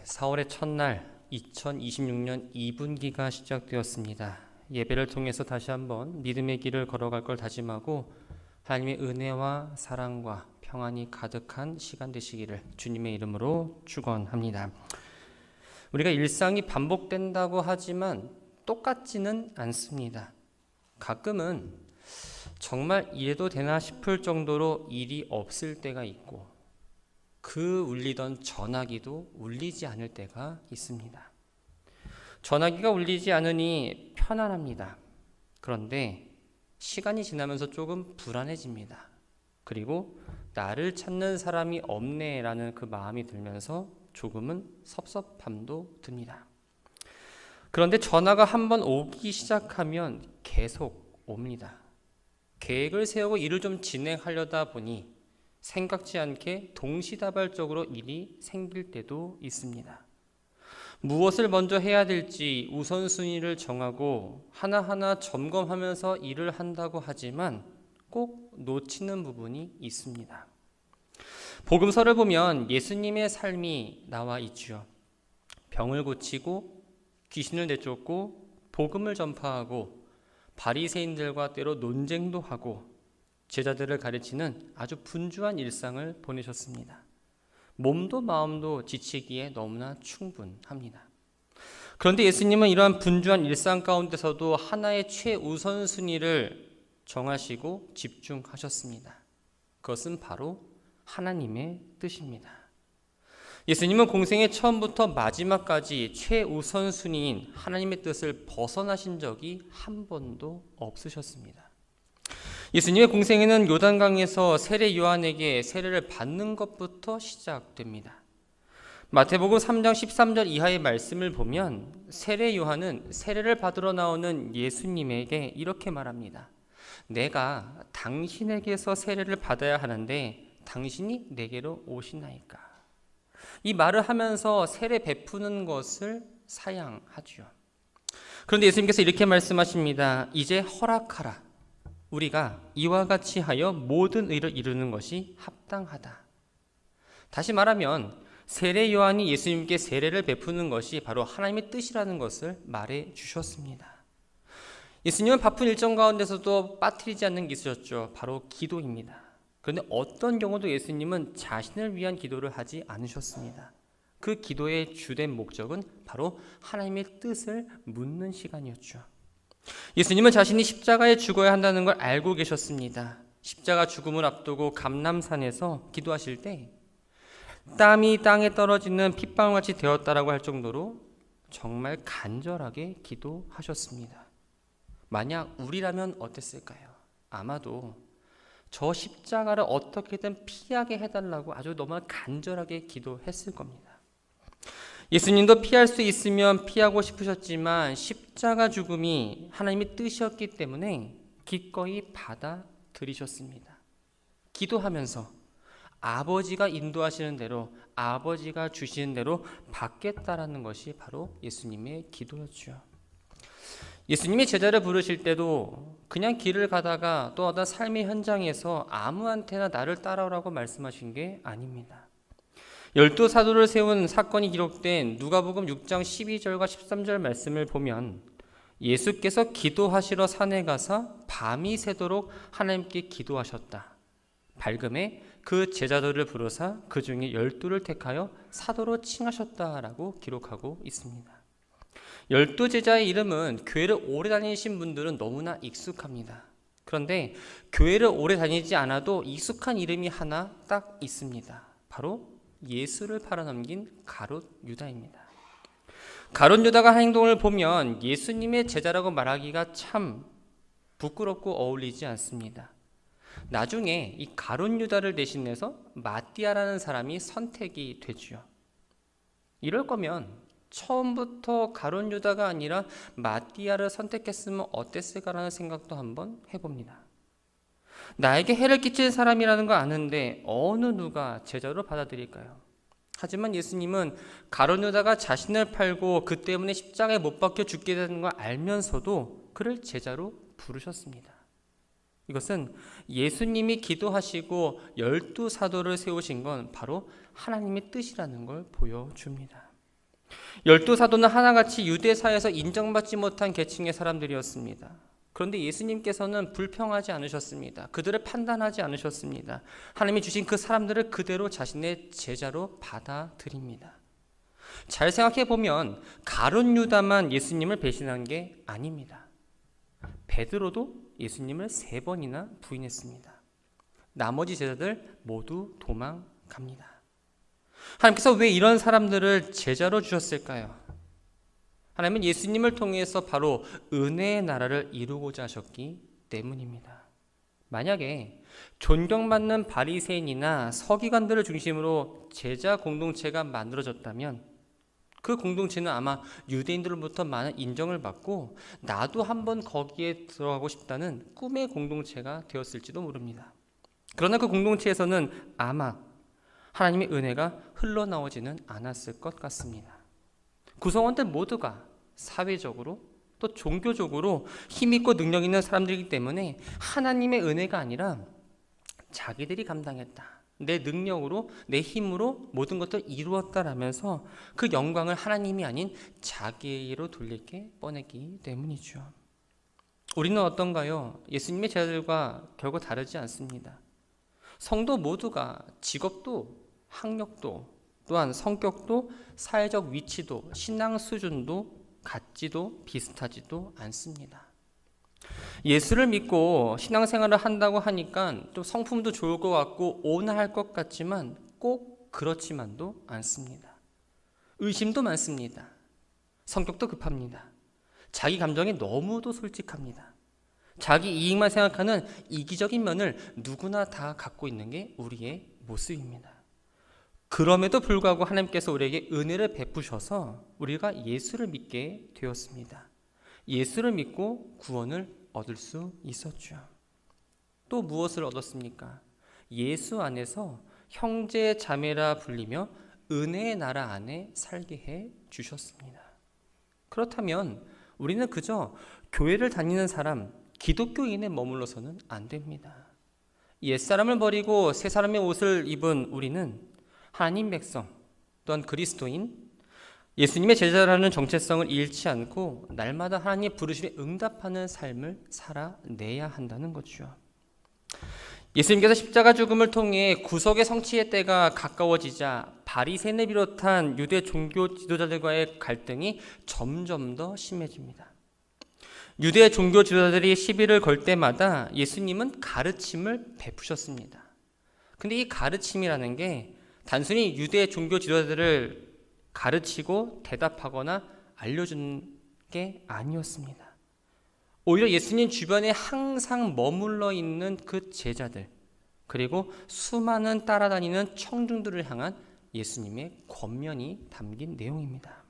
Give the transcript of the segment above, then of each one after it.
4월의 첫날 2026년 2분기가 시작되었습니다. 예배를 통해서 다시 한번 믿음의 길을 걸어갈 걸 다짐하고 하나님의 은혜와 사랑과 평안이 가득한 시간 되시기를 주님의 이름으로 축원합니다. 우리가 일상이 반복된다고 하지만 똑같지는 않습니다. 가끔은 정말 이래도 되나 싶을 정도로 일이 없을 때가 있고 그 울리던 전화기도 울리지 않을 때가 있습니다. 전화기가 울리지 않으니 편안합니다. 그런데 시간이 지나면서 조금 불안해집니다. 그리고 나를 찾는 사람이 없네라는 그 마음이 들면서 조금은 섭섭함도 듭니다. 그런데 전화가 한번 오기 시작하면 계속 옵니다. 계획을 세우고 일을 좀 진행하려다 보니 생각지 않게 동시다발적으로 일이 생길 때도 있습니다. 무엇을 먼저 해야 될지 우선순위를 정하고 하나하나 점검하면서 일을 한다고 하지만 꼭 놓치는 부분이 있습니다. 복음서를 보면 예수님의 삶이 나와 있지요. 병을 고치고 귀신을 내쫓고 복음을 전파하고 바리새인들과 때로 논쟁도 하고 제자들을 가르치는 아주 분주한 일상을 보내셨습니다. 몸도 마음도 지치기에 너무나 충분합니다. 그런데 예수님은 이러한 분주한 일상 가운데서도 하나의 최우선순위를 정하시고 집중하셨습니다. 그것은 바로 하나님의 뜻입니다. 예수님은 공생의 처음부터 마지막까지 최우선순위인 하나님의 뜻을 벗어나신 적이 한 번도 없으셨습니다. 예수님의 공생애는 요단강에서 세례 요한에게 세례를 받는 것부터 시작됩니다. 마태복음 3장 13절 이하의 말씀을 보면 세례 요한은 세례를 받으러 나오는 예수님에게 이렇게 말합니다. 내가 당신에게서 세례를 받아야 하는데 당신이 내게로 오시나이까. 이 말을 하면서 세례 베푸는 것을 사양하죠. 그런데 예수님께서 이렇게 말씀하십니다. 이제 허락하라. 우리가 이와 같이 하여 모든 의를 이루는 것이 합당하다. 다시 말하면 세례 요한이 예수님께 세례를 베푸는 것이 바로 하나님의 뜻이라는 것을 말해 주셨습니다. 예수님은 바쁜 일정 가운데서도 빠뜨리지 않는 게 있으셨죠. 바로 기도입니다. 그런데 어떤 경우도 예수님은 자신을 위한 기도를 하지 않으셨습니다. 그 기도의 주된 목적은 바로 하나님의 뜻을 묻는 시간이었죠. 예수님은 자신이 십자가에 죽어야 한다는 걸 알고 계셨습니다. 십자가 죽음을 앞두고 감람산에서 기도하실 때 땀이 땅에 떨어지는 핏방울같이 되었다라고 할 정도로 정말 간절하게 기도하셨습니다. 만약 우리라면 어땠을까요? 아마도 저 십자가를 어떻게든 피하게 해달라고 아주 너무 간절하게 기도했을 겁니다. 예수님도 피할 수 있으면 피하고 싶으셨지만 십자가 죽음이 하나님의 뜻이었기 때문에 기꺼이 받아들이셨습니다. 기도하면서 아버지가 인도하시는 대로 아버지가 주시는 대로 받겠다라는 것이 바로 예수님의 기도였죠. 예수님이 제자를 부르실 때도 그냥 길을 가다가 또 어떤 삶의 현장에서 아무한테나 나를 따라오라고 말씀하신 게 아닙니다. 12사도를 세운 사건이 기록된 누가복음 6장 12절과 13절 말씀을 보면 예수께서 기도하시러 산에 가서 밤이 새도록 하나님께 기도하셨다. 밝음에 그 제자들을 부르사 그 중에 12를 택하여 사도로 칭하셨다라고 기록하고 있습니다. 12제자의 이름은 교회를 오래 다니신 분들은 너무나 익숙합니다. 그런데 교회를 오래 다니지 않아도 익숙한 이름이 하나 딱 있습니다. 바로 예수를 팔아넘긴 가룟 유다입니다. 가룟 유다가 한 행동을 보면 예수님의 제자라고 말하기가 참 부끄럽고 어울리지 않습니다. 나중에 이 가룟 유다를 대신해서 마띠아라는 사람이 선택이 되죠. 이럴 거면 처음부터 가룟 유다가 아니라 마띠아를 선택했으면 어땠을까라는 생각도 한번 해봅니다. 나에게 해를 끼칠 사람이라는 거 아는데 어느 누가 제자로 받아들일까요? 하지만 예수님은 가룟 유다가 자신을 팔고 그 때문에 십자가에 못 박혀 죽게 되는 걸 알면서도 그를 제자로 부르셨습니다. 이것은 예수님이 기도하시고 12사도를 세우신 건 바로 하나님의 뜻이라는 걸 보여줍니다. 열두 사도는 하나같이 유대사에서 인정받지 못한 계층의 사람들이었습니다. 그런데 예수님께서는 불평하지 않으셨습니다. 그들을 판단하지 않으셨습니다. 하나님이 주신 그 사람들을 그대로 자신의 제자로 받아들입니다. 잘 생각해 보면 가룟 유다만 예수님을 배신한 게 아닙니다. 베드로도 예수님을 3번이나 부인했습니다. 나머지 제자들 모두 도망갑니다. 하나님께서 왜 이런 사람들을 제자로 주셨을까요? 하나님은 예수님을 통해서 바로 은혜의 나라를 이루고자 하셨기 때문입니다. 만약에 존경받는 바리새인이나 서기관들을 중심으로 제자 공동체가 만들어졌다면 그 공동체는 아마 유대인들로부터 많은 인정을 받고 나도 한번 거기에 들어가고 싶다는 꿈의 공동체가 되었을지도 모릅니다. 그러나 그 공동체에서는 아마 하나님의 은혜가 흘러나오지는 않았을 것 같습니다. 구성원들 모두가 사회적으로 또 종교적으로 힘있고 능력 있는 사람들이기 때문에 하나님의 은혜가 아니라 자기들이 감당했다, 내 능력으로 내 힘으로 모든 것을 이루었다라면서 그 영광을 하나님이 아닌 자기로 돌릴 게 뻔했기 때문이죠. 우리는 어떤가요? 예수님의 제자들과 결코 다르지 않습니다. 성도 모두가 직업도 학력도 또한 성격도 사회적 위치도 신앙 수준도 같지도 비슷하지도 않습니다. 예수를 믿고 신앙생활을 한다고 하니까 또 성품도 좋을 것 같고 온화할 것 같지만 꼭 그렇지만도 않습니다. 의심도 많습니다. 성격도 급합니다. 자기 감정에 너무도 솔직합니다. 자기 이익만 생각하는 이기적인 면을 누구나 다 갖고 있는 게 우리의 모습입니다. 그럼에도 불구하고 하나님께서 우리에게 은혜를 베푸셔서 우리가 예수를 믿게 되었습니다. 예수를 믿고 구원을 얻을 수 있었죠. 또 무엇을 얻었습니까? 예수 안에서 형제 자매라 불리며 은혜의 나라 안에 살게 해 주셨습니다. 그렇다면 우리는 그저 교회를 다니는 사람, 기독교인에 머물러서는 안 됩니다. 옛사람을 버리고 새 사람의 옷을 입은 우리는 하나님 백성 또한 그리스도인 예수님의 제자라는 정체성을 잃지 않고 날마다 하나님 부르심에 응답하는 삶을 살아내야 한다는 거죠. 예수님께서 십자가 죽음을 통해 구속의 성취의 때가 가까워지자 바리새인을 비롯한 유대 종교 지도자들과의 갈등이 점점 더 심해집니다. 유대 종교 지도자들이 시비를 걸 때마다 예수님은 가르침을 베푸셨습니다. 근데 이 가르침이라는 게 단순히 유대 종교 지도자들을 가르치고 대답하거나 알려주는 게 아니었습니다. 오히려 예수님 주변에 항상 머물러 있는 그 제자들, 그리고 수많은 따라다니는 청중들을 향한 예수님의 권면이 담긴 내용입니다.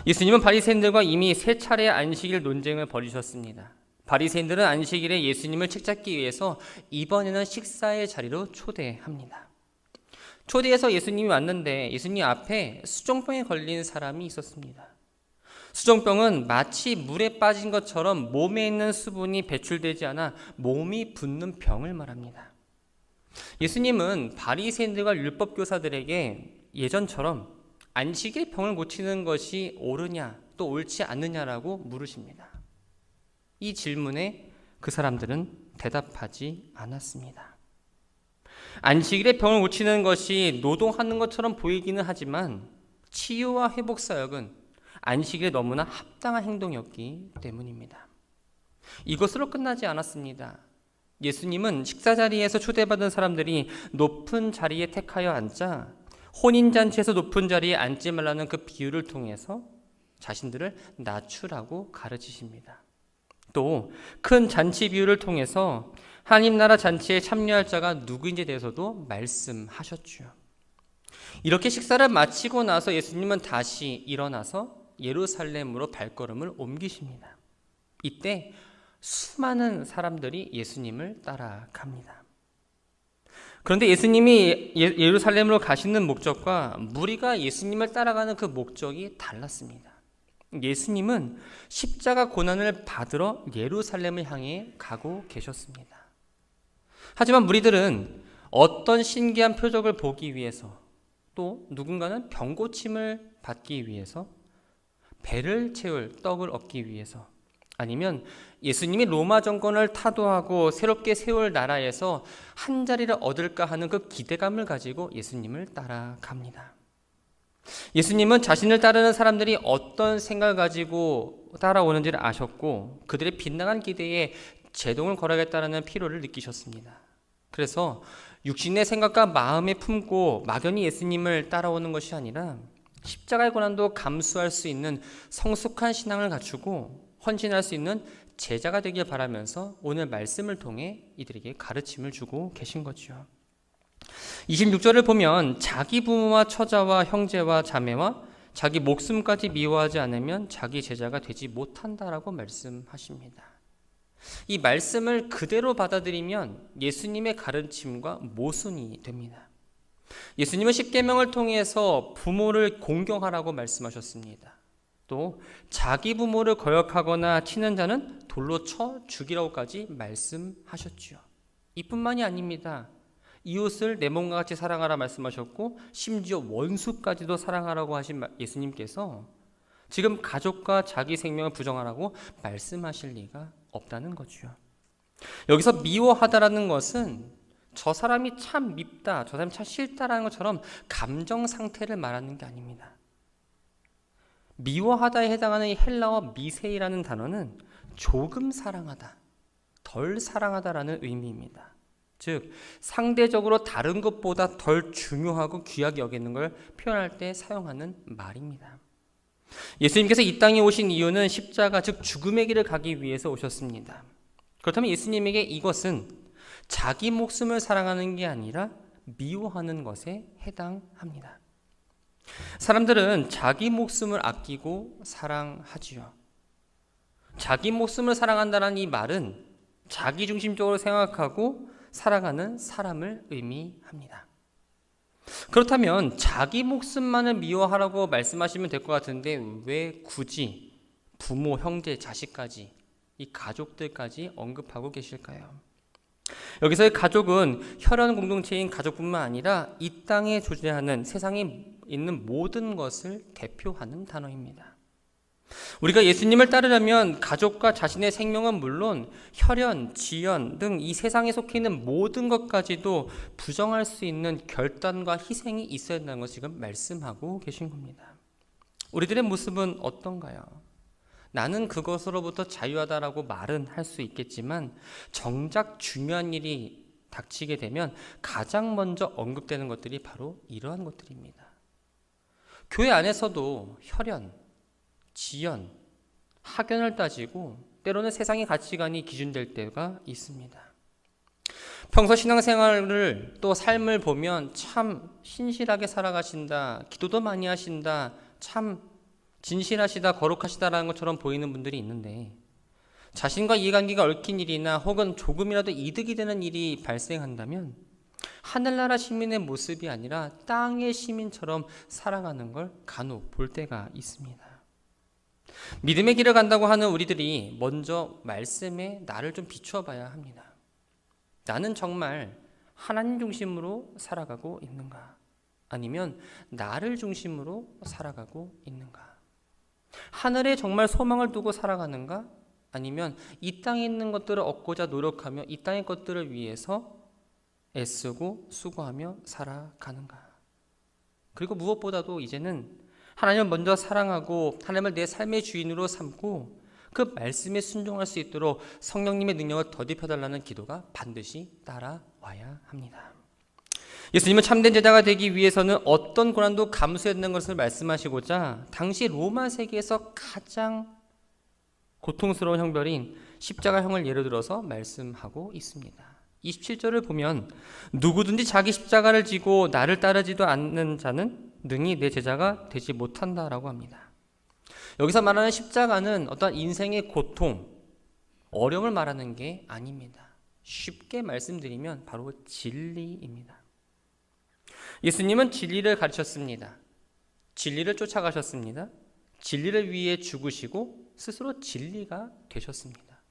예수님은 바리새인들과 이미 3차례 안식일 논쟁을 벌이셨습니다. 바리새인들은 안식일에 예수님을 책잡기 위해서 이번에는 식사의 자리로 초대합니다. 초대해서 예수님이 왔는데 예수님 앞에 수종병에 걸린 사람이 있었습니다. 수종병은 마치 물에 빠진 것처럼 몸에 있는 수분이 배출되지 않아 몸이 붓는 병을 말합니다. 예수님은 바리새인들과 율법교사들에게 예전처럼 안식일 병을 고치는 것이 옳으냐 또 옳지 않느냐라고 물으십니다. 이 질문에 그 사람들은 대답하지 않았습니다. 안식일에 병을 고치는 것이 노동하는 것처럼 보이기는 하지만 치유와 회복 사역은 안식일에 너무나 합당한 행동이었기 때문입니다. 이것으로 끝나지 않았습니다. 예수님은 식사 자리에서 초대받은 사람들이 높은 자리에 택하여 앉자 혼인잔치에서 높은 자리에 앉지 말라는 그 비유를 통해서 자신들을 낮추라고 가르치십니다. 또 큰 잔치 비유를 통해서 하나님 나라 잔치에 참여할 자가 누구인지에 대해서도 말씀하셨죠. 이렇게 식사를 마치고 나서 예수님은 다시 일어나서 예루살렘으로 발걸음을 옮기십니다. 이때 수많은 사람들이 예수님을 따라갑니다. 그런데 예수님이 예루살렘으로 가시는 목적과 무리가 예수님을 따라가는 그 목적이 달랐습니다. 예수님은 십자가 고난을 받으러 예루살렘을 향해 가고 계셨습니다. 하지만 무리들은 어떤 신기한 표적을 보기 위해서 또 누군가는 병고침을 받기 위해서, 배를 채울 떡을 얻기 위해서, 아니면 예수님이 로마 정권을 타도하고 새롭게 세울 나라에서 한 자리를 얻을까 하는 그 기대감을 가지고 예수님을 따라갑니다. 예수님은 자신을 따르는 사람들이 어떤 생각을 가지고 따라오는지를 아셨고 그들의 빗나간 기대에 제동을 걸어야겠다는 필요를 느끼셨습니다. 그래서 육신의 생각과 마음에 품고 막연히 예수님을 따라오는 것이 아니라 십자가의 고난도 감수할 수 있는 성숙한 신앙을 갖추고 헌신할 수 있는 제자가 되길 바라면서 오늘 말씀을 통해 이들에게 가르침을 주고 계신 거죠. 26절을 보면 자기 부모와 처자와 형제와 자매와 자기 목숨까지 미워하지 않으면 자기 제자가 되지 못한다라고 말씀하십니다. 이 말씀을 그대로 받아들이면 예수님의 가르침과 모순이 됩니다. 예수님은 십계명을 통해서 부모를 공경하라고 말씀하셨습니다. 또 자기 부모를 거역하거나 치는 자는 돌로 쳐 죽이라고까지 말씀하셨죠. 이뿐만이 아닙니다. 이웃을 내 몸과 같이 사랑하라 말씀하셨고 심지어 원수까지도 사랑하라고 하신 예수님께서 지금 가족과 자기 생명을 부정하라고 말씀하실 리가 없다는 거죠. 여기서 미워하다라는 것은 저 사람이 참 밉다, 저 사람이 참 싫다라는 것처럼 감정 상태를 말하는 게 아닙니다. 미워하다에 해당하는 이 헬라어 미세이라는 단어는 조금 사랑하다, 덜 사랑하다라는 의미입니다. 즉 상대적으로 다른 것보다 덜 중요하고 귀하게 여기는 걸 표현할 때 사용하는 말입니다. 예수님께서 이 땅에 오신 이유는 십자가, 즉 죽음의 길을 가기 위해서 오셨습니다. 그렇다면 예수님에게 이것은 자기 목숨을 사랑하는 게 아니라 미워하는 것에 해당합니다. 사람들은 자기 목숨을 아끼고 사랑하지요. 자기 목숨을 사랑한다는 이 말은 자기중심적으로 생각하고 살아가는 사람을 의미합니다. 그렇다면 자기 목숨만을 미워하라고 말씀하시면 될 것 같은데 왜 굳이 부모, 형제, 자식까지, 이 가족들까지 언급하고 계실까요? 여기서의 가족은 혈연 공동체인 가족뿐만 아니라 이 땅에 존재하는 세상에 있는 모든 것을 대표하는 단어입니다. 우리가 예수님을 따르려면 가족과 자신의 생명은 물론 혈연, 지연 등 이 세상에 속해 있는 모든 것까지도 부정할 수 있는 결단과 희생이 있어야 된다는 것을 지금 말씀하고 계신 겁니다. 우리들의 모습은 어떤가요? 나는 그것으로부터 자유하다라고 말은 할 수 있겠지만 정작 중요한 일이 닥치게 되면 가장 먼저 언급되는 것들이 바로 이러한 것들입니다. 교회 안에서도 혈연, 지연, 학연을 따지고 때로는 세상의 가치관이 기준될 때가 있습니다. 평소 신앙생활을 또 삶을 보면 참 신실하게 살아가신다, 기도도 많이 하신다, 참 진실하시다, 거룩하시다라는 것처럼 보이는 분들이 있는데 자신과 이해관계가 얽힌 일이나 혹은 조금이라도 이득이 되는 일이 발생한다면 하늘나라 시민의 모습이 아니라 땅의 시민처럼 살아가는 걸 간혹 볼 때가 있습니다. 믿음의 길을 간다고 하는 우리들이 먼저 말씀에 나를 좀 비추어 봐야 합니다. 나는 정말 하나님 중심으로 살아가고 있는가? 아니면 나를 중심으로 살아가고 있는가? 하늘에 정말 소망을 두고 살아가는가? 아니면 이 땅에 있는 것들을 얻고자 노력하며 이 땅의 것들을 위해서 애쓰고 수고하며 살아가는가? 그리고 무엇보다도 이제는 하나님을 먼저 사랑하고 하나님을 내 삶의 주인으로 삼고 그 말씀에 순종할 수 있도록 성령님의 능력을 덧입혀달라는 기도가 반드시 따라와야 합니다. 예수님은 참된 제자가 되기 위해서는 어떤 고난도 감수해야 되는 것을 말씀하시고자 당시 로마 세계에서 가장 고통스러운 형벌인 십자가형을 예로 들어서 말씀하고 있습니다. 27절을 보면 누구든지 자기 십자가를 지고 나를 따르지도 않는 자는 능히 내 제자가 되지 못한다라고 합니다. 여기서 말하는 십자가는 어떤 인생의 고통, 어려움을 말하는 게 아닙니다. 쉽게 말씀드리면 바로 진리입니다. 예수님은 진리를 가르쳤습니다. 진리를 쫓아가셨습니다. 진리를 위해 죽으시고 스스로 진리가 되셨습니다.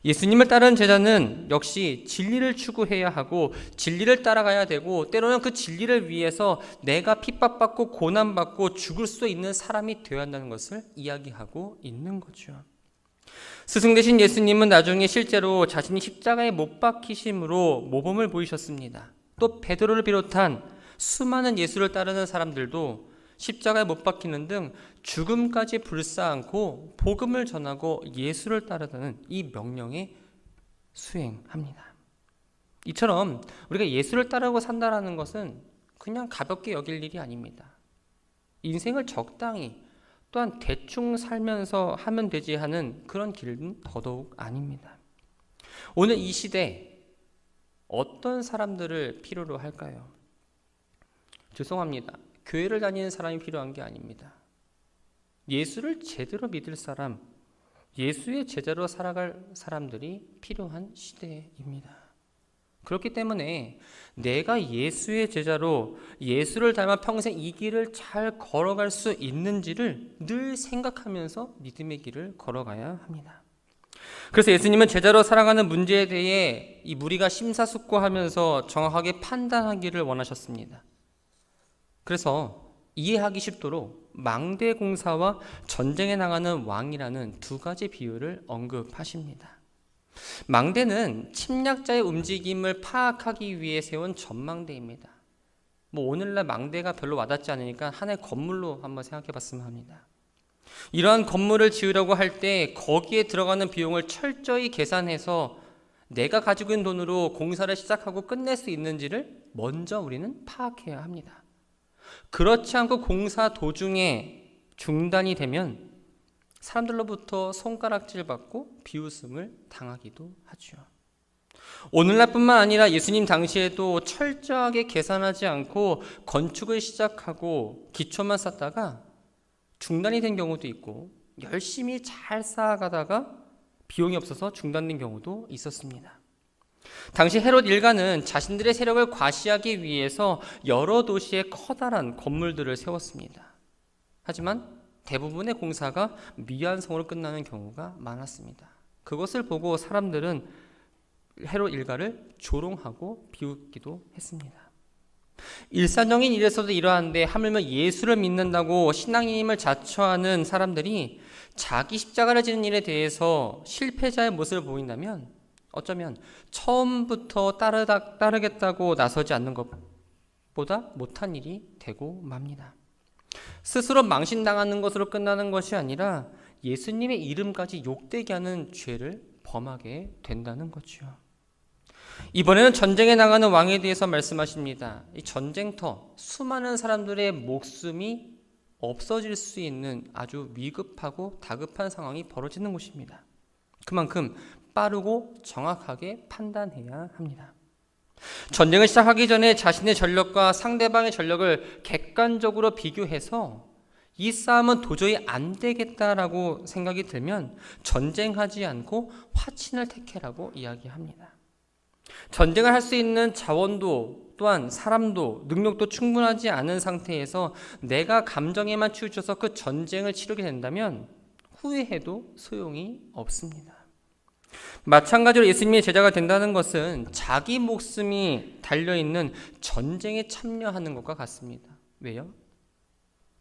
예수님을 따르는 제자는 역시 진리를 추구해야 하고 진리를 따라가야 되고 때로는 그 진리를 위해서 내가 핍박받고 고난받고 죽을 수 있는 사람이 되어야 한다는 것을 이야기하고 있는 거죠. 스승 되신 예수님은 나중에 실제로 자신이 십자가에 못 박히심으로 모범을 보이셨습니다. 또 베드로를 비롯한 수많은 예수를 따르는 사람들도 십자가에 못 박히는 등 죽음까지 불사않고 복음을 전하고 예수를 따르는 이 명령에 수행합니다. 이처럼 우리가 예수를 따르고 산다라는 것은 그냥 가볍게 여길 일이 아닙니다. 인생을 적당히 또한 대충 살면서 하면 되지 하는 그런 길은 더더욱 아닙니다. 오늘 이 시대 어떤 사람들을 필요로 할까요? 죄송합니다. 교회를 다니는 사람이 필요한 게 아닙니다. 예수를 제대로 믿을 사람, 예수의 제자로 살아갈 사람들이 필요한 시대입니다. 그렇기 때문에 내가 예수의 제자로 예수를 닮아 평생 이 길을 잘 걸어갈 수 있는지를 늘 생각하면서 믿음의 길을 걸어가야 합니다. 그래서 예수님은 제자로 살아가는 문제에 대해 이 무리가 심사숙고하면서 정확하게 판단하기를 원하셨습니다. 그래서 이해하기 쉽도록 망대공사와 전쟁에 나가는 왕이라는 두 가지 비유를 언급하십니다. 망대는 침략자의 움직임을 파악하기 위해 세운 전망대입니다. 오늘날 망대가 별로 와닿지 않으니까 하나의 건물로 한번 생각해 봤으면 합니다. 이러한 건물을 지으려고 할 때 거기에 들어가는 비용을 철저히 계산해서 내가 가지고 있는 돈으로 공사를 시작하고 끝낼 수 있는지를 먼저 우리는 파악해야 합니다. 그렇지 않고 공사 도중에 중단이 되면 사람들로부터 손가락질 받고 비웃음을 당하기도 하죠. 오늘날뿐만 아니라 예수님 당시에도 철저하게 계산하지 않고 건축을 시작하고 기초만 쌓다가 중단이 된 경우도 있고 열심히 잘 쌓아가다가 비용이 없어서 중단된 경우도 있었습니다. 당시 헤롯 일가는 자신들의 세력을 과시하기 위해서 여러 도시에 커다란 건물들을 세웠습니다. 하지만 대부분의 공사가 미완성으로 끝나는 경우가 많았습니다. 그것을 보고 사람들은 헤롯 일가를 조롱하고 비웃기도 했습니다. 일상적인 일에서도 이러한데 하물며 예수를 믿는다고 신앙임을 자처하는 사람들이 자기 십자가를 지는 일에 대해서 실패자의 모습을 보인다면 어쩌면 처음부터 따르겠다고 나서지 않는 것보다 못한 일이 되고 맙니다. 스스로 망신당하는 것으로 끝나는 것이 아니라 예수님의 이름까지 욕되게 하는 죄를 범하게 된다는 거죠. 이번에는 전쟁에 나가는 왕에 대해서 말씀하십니다. 이 전쟁터, 수많은 사람들의 목숨이 없어질 수 있는 아주 위급하고 다급한 상황이 벌어지는 곳입니다. 그만큼 빠르고 정확하게 판단해야 합니다. 전쟁을 시작하기 전에 자신의 전력과 상대방의 전력을 객관적으로 비교해서 이 싸움은 도저히 안 되겠다라고 생각이 들면 전쟁하지 않고 화친을 택해라고 이야기합니다. 전쟁을 할 수 있는 자원도 또한 사람도 능력도 충분하지 않은 상태에서 내가 감정에만 치우쳐서 그 전쟁을 치르게 된다면 후회해도 소용이 없습니다. 마찬가지로 예수님의 제자가 된다는 것은 자기 목숨이 달려있는 전쟁에 참여하는 것과 같습니다. 왜요?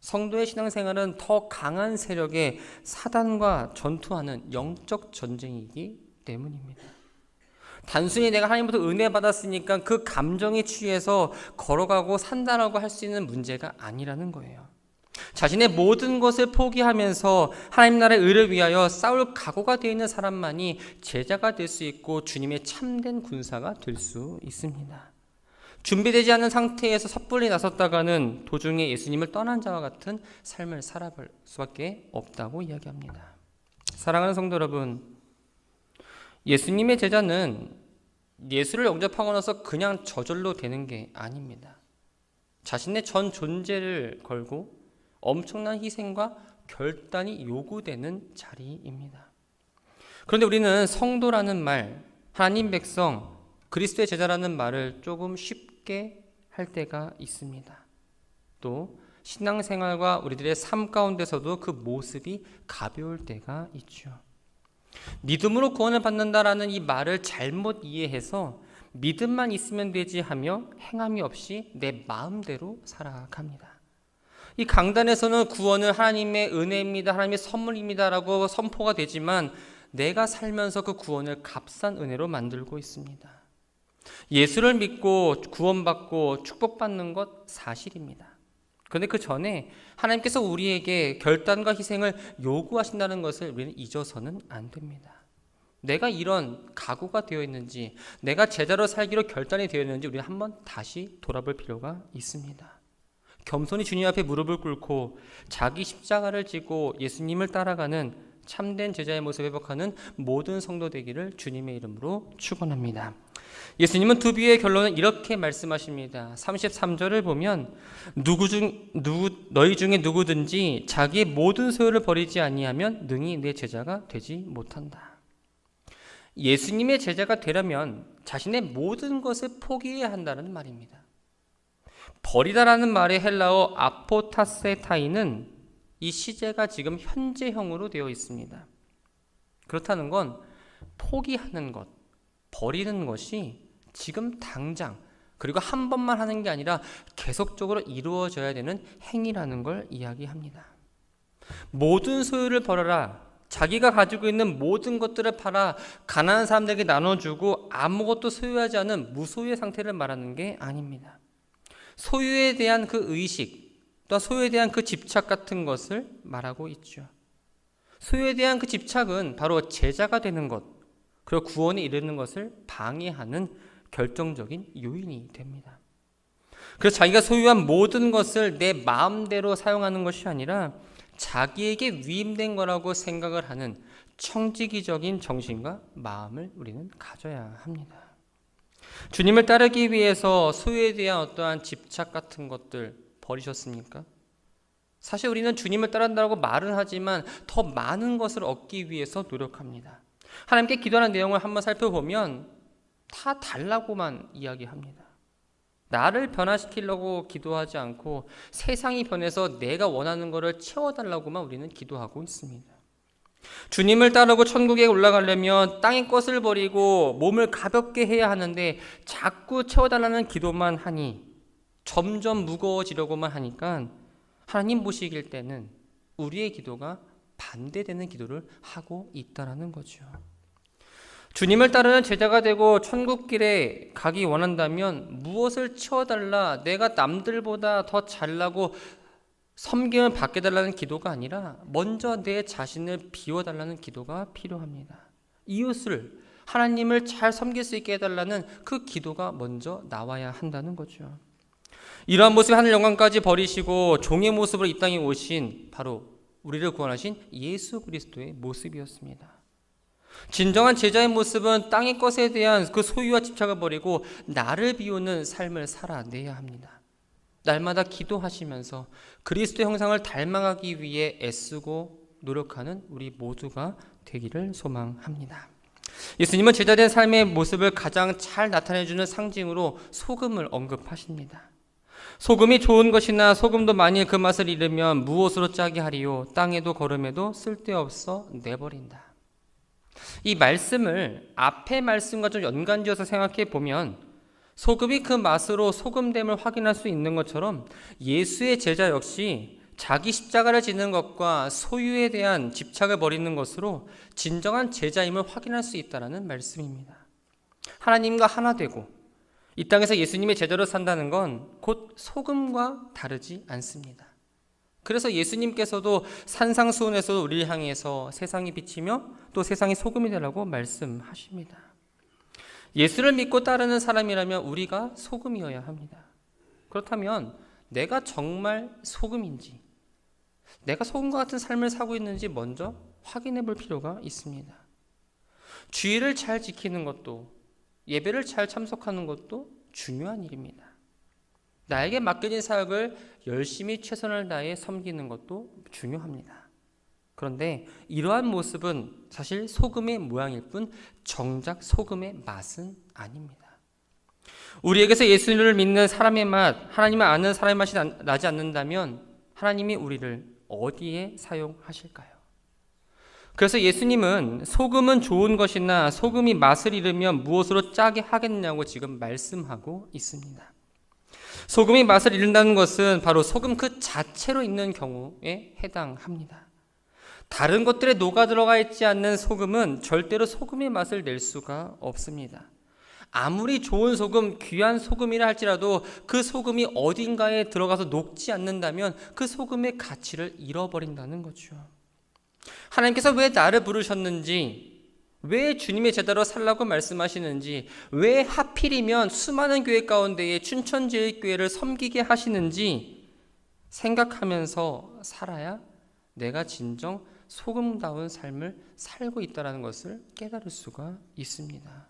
성도의 신앙생활은 더 강한 세력의 사단과 전투하는 영적 전쟁이기 때문입니다. 단순히 내가 하나님부터 은혜 받았으니까 그 감정에 취해서 걸어가고 산다라고 할 수 있는 문제가 아니라는 거예요. 자신의 모든 것을 포기하면서 하나님 나라의 의를 위하여 싸울 각오가 되어 있는 사람만이 제자가 될 수 있고 주님의 참된 군사가 될 수 있습니다. 준비되지 않은 상태에서 섣불리 나섰다가는 도중에 예수님을 떠난 자와 같은 삶을 살아볼 수밖에 없다고 이야기합니다. 사랑하는 성도 여러분, 예수님의 제자는 예수를 영접하고 나서 그냥 저절로 되는 게 아닙니다. 자신의 전 존재를 걸고 엄청난 희생과 결단이 요구되는 자리입니다. 그런데 우리는 성도라는 말, 하나님 백성, 그리스도의 제자라는 말을 조금 쉽게 할 때가 있습니다. 또 신앙생활과 우리들의 삶 가운데서도 그 모습이 가벼울 때가 있죠. 믿음으로 구원을 받는다라는 이 말을 잘못 이해해서 믿음만 있으면 되지 하며 행함이 없이 내 마음대로 살아갑니다. 이 강단에서는 구원은 하나님의 은혜입니다, 하나님의 선물입니다라고 선포가 되지만 내가 살면서 그 구원을 값싼 은혜로 만들고 있습니다. 예수를 믿고 구원받고 축복받는 것 사실입니다. 그런데 그 전에 하나님께서 우리에게 결단과 희생을 요구하신다는 것을 우리는 잊어서는 안 됩니다. 내가 이런 각오가 되어 있는지, 내가 제자로 살기로 결단이 되어 있는지 우리는 한번 다시 돌아볼 필요가 있습니다. 겸손히 주님 앞에 무릎을 꿇고 자기 십자가를 지고 예수님을 따라가는 참된 제자의 모습을 회복하는 모든 성도 되기를 주님의 이름으로 축원합니다. 예수님은 두 비유의 결론은 이렇게 말씀하십니다. 33절을 보면 너희 중에 누구든지 자기의 모든 소유를 버리지 아니하면 능히 내 제자가 되지 못한다. 예수님의 제자가 되려면 자신의 모든 것을 포기해야 한다는 말입니다. 버리다라는 말의 헬라어 아포타세타이는 이 시제가 지금 현재형으로 되어 있습니다. 그렇다는 건 포기하는 것, 버리는 것이 지금 당장 그리고 한 번만 하는 게 아니라 계속적으로 이루어져야 되는 행위라는 걸 이야기합니다. 모든 소유를 버려라. 자기가 가지고 있는 모든 것들을 팔아 가난한 사람들에게 나눠주고 아무것도 소유하지 않은 무소유의 상태를 말하는 게 아닙니다. 소유에 대한 그 의식, 또 소유에 대한 그 집착 같은 것을 말하고 있죠. 소유에 대한 그 집착은 바로 제자가 되는 것, 그리고 구원에 이르는 것을 방해하는 결정적인 요인이 됩니다. 그래서 자기가 소유한 모든 것을 내 마음대로 사용하는 것이 아니라 자기에게 위임된 거라고 생각을 하는 청지기적인 정신과 마음을 우리는 가져야 합니다. 주님을 따르기 위해서 소유에 대한 어떠한 집착 같은 것들 버리셨습니까? 사실 우리는 주님을 따른다고 말은 하지만 더 많은 것을 얻기 위해서 노력합니다. 하나님께 기도하는 내용을 한번 살펴보면 다 달라고만 이야기합니다. 나를 변화시키려고 기도하지 않고 세상이 변해서 내가 원하는 것을 채워달라고만 우리는 기도하고 있습니다. 주님을 따르고 천국에 올라가려면 땅의 것을 버리고 몸을 가볍게 해야 하는데 자꾸 채워달라는 기도만 하니 점점 무거워지려고만 하니까 하나님 보시길 때는 우리의 기도가 반대되는 기도를 하고 있다는 거죠. 주님을 따르는 제자가 되고 천국길에 가기 원한다면 무엇을 채워달라, 내가 남들보다 더 잘나고 섬김을 받게 달라는 기도가 아니라 먼저 내 자신을 비워달라는 기도가 필요합니다. 이웃을, 하나님을 잘 섬길 수 있게 해달라는 그 기도가 먼저 나와야 한다는 거죠. 이러한 모습의 하늘 영광까지 버리시고 종의 모습으로 이 땅에 오신 바로 우리를 구원하신 예수 그리스도의 모습이었습니다. 진정한 제자의 모습은 땅의 것에 대한 그 소유와 집착을 버리고 나를 비우는 삶을 살아내야 합니다. 날마다 기도하시면서 그리스도의 형상을 닮아가기 위해 애쓰고 노력하는 우리 모두가 되기를 소망합니다. 예수님은 제자된 삶의 모습을 가장 잘 나타내주는 상징으로 소금을 언급하십니다. 소금이 좋은 것이나 소금도 만일 그 맛을 잃으면 무엇으로 짜게 하리요, 땅에도 거름에도 쓸데없어 내버린다. 이 말씀을 앞의 말씀과 좀 연관지어서 생각해 보면 소금이 그 맛으로 소금됨을 확인할 수 있는 것처럼 예수의 제자 역시 자기 십자가를 지는 것과 소유에 대한 집착을 버리는 것으로 진정한 제자임을 확인할 수 있다는 말씀입니다. 하나님과 하나 되고 이 땅에서 예수님의 제자로 산다는 건 곧 소금과 다르지 않습니다. 그래서 예수님께서도 산상수훈에서도 우리를 향해서 세상이 빛이며 또 세상이 소금이 되라고 말씀하십니다. 예수를 믿고 따르는 사람이라면 우리가 소금이어야 합니다. 그렇다면 내가 정말 소금인지, 내가 소금과 같은 삶을 살고 있는지 먼저 확인해 볼 필요가 있습니다. 주의를 잘 지키는 것도, 예배를 잘 참석하는 것도 중요한 일입니다. 나에게 맡겨진 사역을 열심히 최선을 다해 섬기는 것도 중요합니다. 그런데 이러한 모습은 사실 소금의 모양일 뿐 정작 소금의 맛은 아닙니다. 우리에게서 예수를 믿는 사람의 맛, 하나님을 아는 사람의 맛이 나지 않는다면 하나님이 우리를 어디에 사용하실까요? 그래서 예수님은 소금은 좋은 것이나 소금이 맛을 잃으면 무엇으로 짜게 하겠냐고 지금 말씀하고 있습니다. 소금이 맛을 잃는다는 것은 바로 소금 그 자체로 있는 경우에 해당합니다. 다른 것들에 녹아 들어가 있지 않는 소금은 절대로 소금의 맛을 낼 수가 없습니다. 아무리 좋은 소금, 귀한 소금이라 할지라도 그 소금이 어딘가에 들어가서 녹지 않는다면 그 소금의 가치를 잃어버린다는 거죠. 하나님께서 왜 나를 부르셨는지, 왜 주님의 제자로 살라고 말씀하시는지, 왜 하필이면 수많은 교회 가운데에 춘천제일교회를 섬기게 하시는지 생각하면서 살아야 내가 진정 소금다운 삶을 살고 있다는 것을 깨달을 수가 있습니다.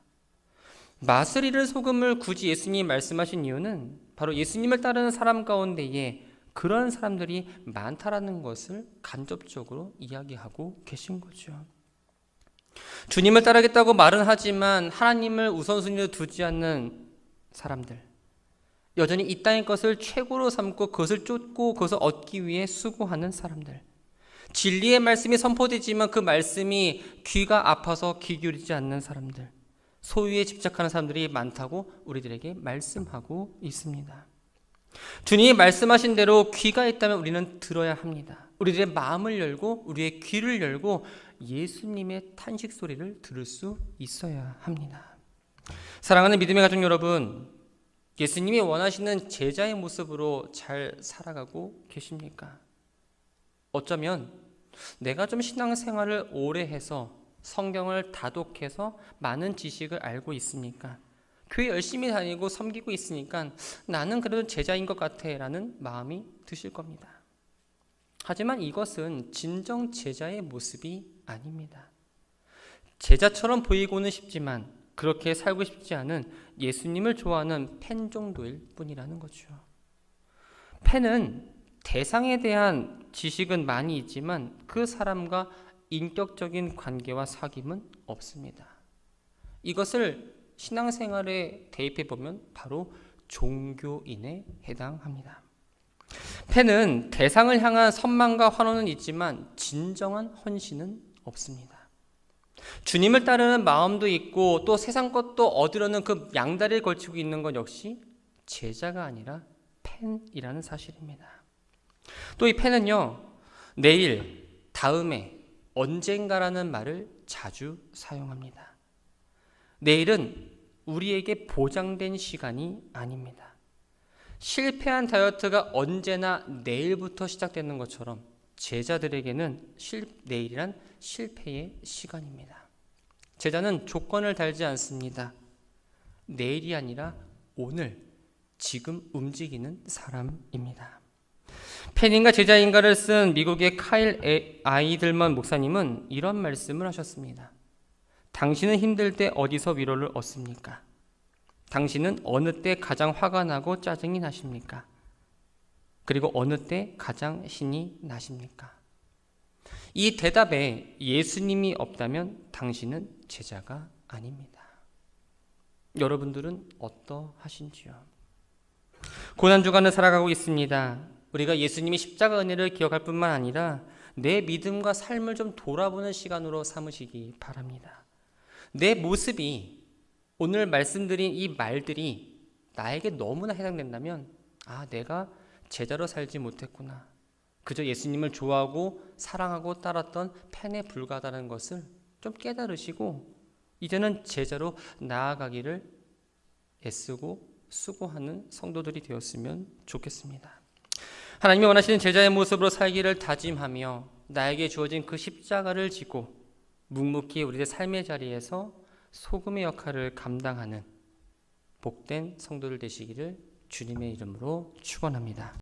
맛을 잃을 소금을 굳이 예수님이 말씀하신 이유는 바로 예수님을 따르는 사람 가운데에 그런 사람들이 많다라는 것을 간접적으로 이야기하고 계신 거죠. 주님을 따르겠다고 말은 하지만 하나님을 우선순위로 두지 않는 사람들, 여전히 이 땅의 것을 최고로 삼고 그것을 쫓고 그것을 얻기 위해 수고하는 사람들, 진리의 말씀이 선포되지만 그 말씀이 귀가 아파서 귀 기울이지 않는 사람들, 소유에 집착하는 사람들이 많다고 우리들에게 말씀하고 있습니다. 주님이 말씀하신 대로 귀가 있다면 우리는 들어야 합니다. 우리들의 마음을 열고 우리의 귀를 열고 예수님의 탄식 소리를 들을 수 있어야 합니다. 사랑하는 믿음의 가족 여러분, 예수님이 원하시는 제자의 모습으로 잘 살아가고 계십니까? 어쩌면 내가 좀 신앙생활을 오래 해서 성경을 다독해서 많은 지식을 알고 있으니까, 교회 열심히 다니고 섬기고 있으니까 나는 그래도 제자인 것 같아 라는 마음이 드실 겁니다. 하지만 이것은 진정 제자의 모습이 아닙니다. 제자처럼 보이고는 싶지만 그렇게 살고 싶지 않은 예수님을 좋아하는 팬 정도일 뿐이라는 거죠. 팬은 대상에 대한 지식은 많이 있지만 그 사람과 인격적인 관계와 사귐은 없습니다. 이것을 신앙생활에 대입해 보면 바로 종교인에 해당합니다. 팬은 대상을 향한 선망과 환호는 있지만 진정한 헌신은 없습니다. 주님을 따르는 마음도 있고 또 세상 것도 얻으려는 그 양다리를 걸치고 있는 것 역시 제자가 아니라 팬이라는 사실입니다. 또 이 팬은요, 내일, 다음에, 언젠가라는 말을 자주 사용합니다. 내일은 우리에게 보장된 시간이 아닙니다. 실패한 다이어트가 언제나 내일부터 시작되는 것처럼 제자들에게는 내일이란 실패의 시간입니다. 제자는 조건을 달지 않습니다. 내일이 아니라 오늘, 지금 움직이는 사람입니다. 팬인가 제자인가를 쓴 미국의 카일 아이들먼 목사님은 이런 말씀을 하셨습니다. 당신은 힘들 때 어디서 위로를 얻습니까? 당신은 어느 때 가장 화가 나고 짜증이 나십니까? 그리고 어느 때 가장 신이 나십니까? 이 대답에 예수님이 없다면 당신은 제자가 아닙니다. 여러분들은 어떠하신지요? 고난주간을 살아가고 있습니다. 우리가 예수님이 십자가 은혜를 기억할 뿐만 아니라 내 믿음과 삶을 좀 돌아보는 시간으로 삼으시기 바랍니다. 내 모습이, 오늘 말씀드린 이 말들이 나에게 너무나 해당된다면 내가 제자로 살지 못했구나. 그저 예수님을 좋아하고 사랑하고 따랐던 팬에 불과하다는 것을 좀 깨달으시고 이제는 제자로 나아가기를 애쓰고 수고하는 성도들이 되었으면 좋겠습니다. 하나님이 원하시는 제자의 모습으로 살기를 다짐하며 나에게 주어진 그 십자가를 지고 묵묵히 우리의 삶의 자리에서 소금의 역할을 감당하는 복된 성도들 되시기를 주님의 이름으로 축원합니다.